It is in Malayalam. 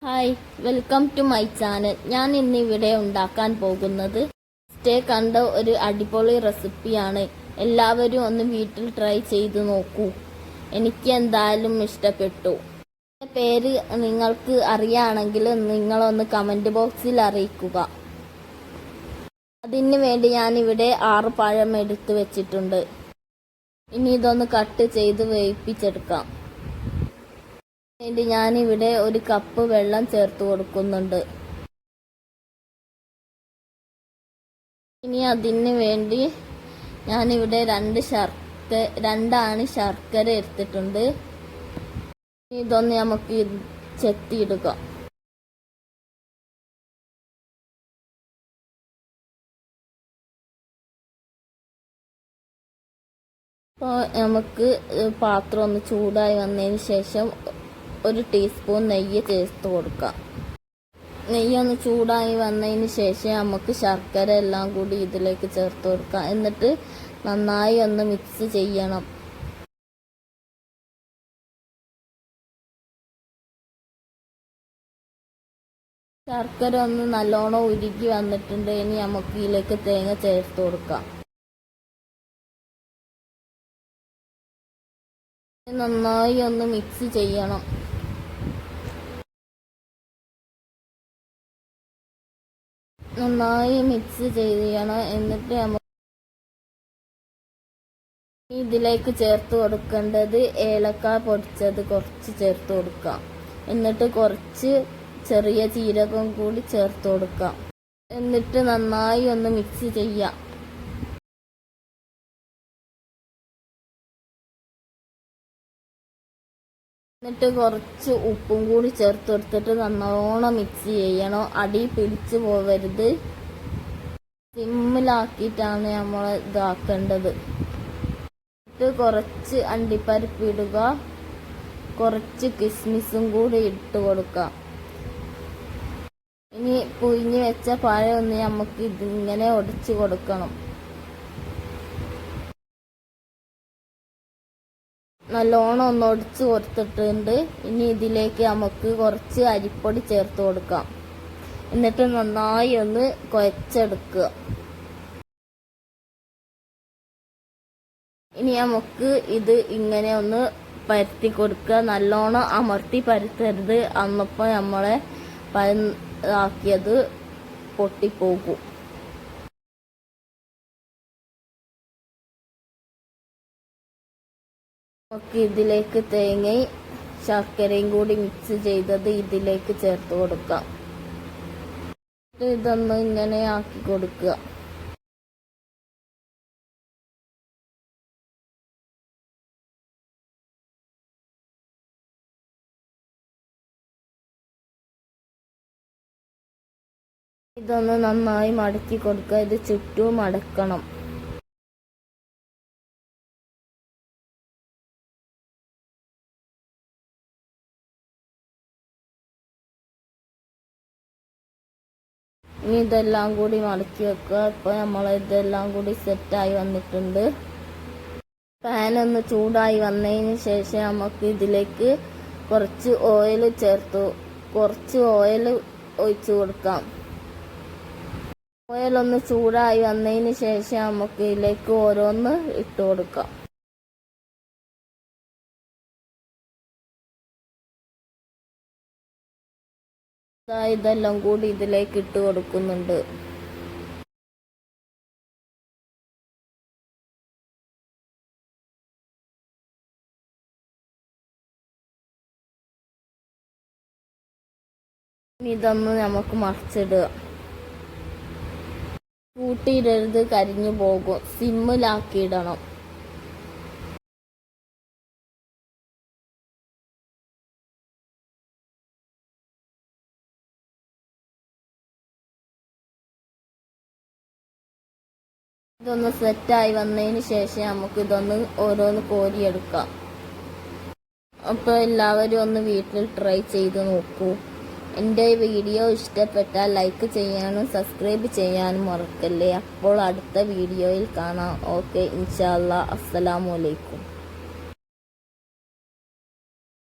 Hi, welcome to my channel. ഞാൻ ഇന്ന് ഇവിടെ ഉണ്ടാക്കാൻ പോകുന്നത് കണ്ട ഒരു അടിപൊളി റെസിപ്പിയാണ്. എല്ലാവരും ഒന്ന് വീട്ടിൽ ട്രൈ ചെയ്ത് നോക്കൂ. എനിക്ക് എന്തായാലും ഇഷ്ടപ്പെട്ടു. പേര് നിങ്ങൾക്ക് അറിയുകയാണെങ്കിൽ നിങ്ങളൊന്ന് കമൻറ്റ് ബോക്സിൽ അറിയിക്കുക. അതിന് വേണ്ടി ഞാനിവിടെ 6 പഴം എടുത്ത് വെച്ചിട്ടുണ്ട്. ഇനി ഇതൊന്ന് കട്ട് ചെയ്ത് വേവിപ്പിച്ചെടുക്കാം. വേണ്ടി ഞാനിവിടെ 1 കപ്പ് വെള്ളം ചേർത്ത് കൊടുക്കുന്നുണ്ട്. ഇനി അതിന് വേണ്ടി ഞാനിവിടെ 2 ആണി ശർക്കര എടുത്തിട്ടുണ്ട്. ഇതൊന്ന് നമുക്ക് ചെത്തിയിടുക. അപ്പോൾ നമുക്ക് പാത്രം ഒന്ന് ചൂടായി വന്നതിന് ശേഷം 1 ടീസ്പൂൺ നെയ്യ് ചേർത്ത് കൊടുക്കാം. നെയ്യൊന്ന് ചൂടായി വന്നതിന് ശേഷം നമുക്ക് ശർക്കര എല്ലാം കൂടി ഇതിലേക്ക് ചേർത്ത് കൊടുക്കാം. എന്നിട്ട് നന്നായി ഒന്ന് മിക്സ് ചെയ്യണം. ശർക്കര ഒന്ന് നല്ലോണം ഉരുകി വന്നിട്ടുണ്ട്. ഇനി നമുക്ക് ഇതിലേക്ക് തേങ്ങ ചേർത്ത് കൊടുക്കാം. നന്നായി ഒന്ന് മിക്സ് ചെയ്യണം. നന്നായി മിക്സ് ചെയ്യണം. എന്നിട്ട് നമുക്ക് ഇതിലേക്ക് ചേർത്ത് കൊടുക്കേണ്ടത് ഏലക്കായ പൊടിച്ചത് കുറച്ച് ചേർത്ത് കൊടുക്കാം. എന്നിട്ട് കുറച്ച് ചെറിയ ജീരകം കൂടി ചേർത്ത് കൊടുക്കാം. എന്നിട്ട് നന്നായി ഒന്ന് മിക്സ് ചെയ്യാം. എന്നിട്ട് കുറച്ച് ഉപ്പും കൂടി ചേർത്ത് കൊടുത്തിട്ട് നല്ലോണം മിക്സ് ചെയ്യണം. അടി പിടിച്ച് പോവരുത്. സിമ്മിലാക്കിയിട്ടാണ് നമ്മൾ ഇതാക്കേണ്ടത്. എന്നിട്ട് കുറച്ച് അണ്ടിപ്പരിപ്പ് ഇടുക. കുറച്ച് കിസ്മിസും കൂടി ഇട്ട് കൊടുക്കാം. ഇനി പുഴുങ്ങി വെച്ച പഴം ഒന്ന് നമുക്ക് ഇതിങ്ങനെ ഒടിച്ച് കൊടുക്കണം. നല്ലോണം ഒന്ന് ഒടിച്ച് കൊടുത്തിട്ടുണ്ട്. ഇനി ഇതിലേക്ക് നമുക്ക് കുറച്ച് അരിപ്പൊടി ചേർത്ത് കൊടുക്കാം. എന്നിട്ട് നന്നായി ഒന്ന് കുഴച്ചെടുക്കുക. ഇനി നമുക്ക് ഇത് ഇങ്ങനെ ഒന്ന് പരത്തി കൊടുക്കുക. നല്ലോണം അമർത്തി പരത്തരുത്, അന്നപ്പോൾ നമ്മളെ പരന്നാക്കിയത് പൊട്ടിപ്പോകും. നമുക്ക് ഇതിലേക്ക് തേങ്ങയും ശർക്കരയും കൂടി മിക്സ് ചെയ്തത് ഇതിലേക്ക് ചേർത്ത് കൊടുക്കാം. ഇതൊന്ന് ഇങ്ങനെ ആക്കി കൊടുക്കുക. ഇതൊന്ന് നന്നായി മടക്കി കൊടുക്കുക. ഇത് ചുറ്റും മടക്കണം. ഇനി ഇതെല്ലാം കൂടി മടക്കി വെക്കുക. ഇപ്പോൾ നമ്മൾ ഇതെല്ലാം കൂടി സെറ്റായി വന്നിട്ടുണ്ട്. പാൻ ഒന്ന് ചൂടായി വന്നതിന് ശേഷം നമുക്ക് ഇതിലേക്ക് കുറച്ച് ഓയിൽ ഒഴിച്ചു കൊടുക്കാം. ഓയിൽ ഒന്ന് ചൂടായി വന്നതിന് ശേഷം നമുക്ക് ഇതിലേക്ക് ഓരോന്ന് ഇട്ട് കൊടുക്കാം. ഇതെല്ലാം കൂടി ഇതിലേക്ക് ഇട്ട് കൊടുക്കുന്നുണ്ട്. ഇതൊന്ന് നമുക്ക് മറിച്ചിടുക. കൂട്ടിയിടരുത്, കരിഞ്ഞു പോകും. സിമ്മിലാക്കിയിടണം. ഇതൊന്ന് സെറ്റായി വന്നതിന് ശേഷം നമുക്ക് ഇതൊന്ന് ഓരോന്ന് കോരിയെടുക്കാം. അപ്പോൾ എല്ലാവരും ഒന്ന് വീട്ടിൽ ട്രൈ ചെയ്ത് നോക്കൂ. എൻ്റെ വീഡിയോ ഇഷ്ടപ്പെട്ടാൽ ലൈക്ക് ചെയ്യാനും സബ്സ്ക്രൈബ് ചെയ്യാനും മറക്കല്ലേ. അപ്പോൾ അടുത്ത വീഡിയോയിൽ കാണാം. ഓക്കെ, ഇൻഷാ അല്ലാ. അസ്സലാമു അലൈക്കും.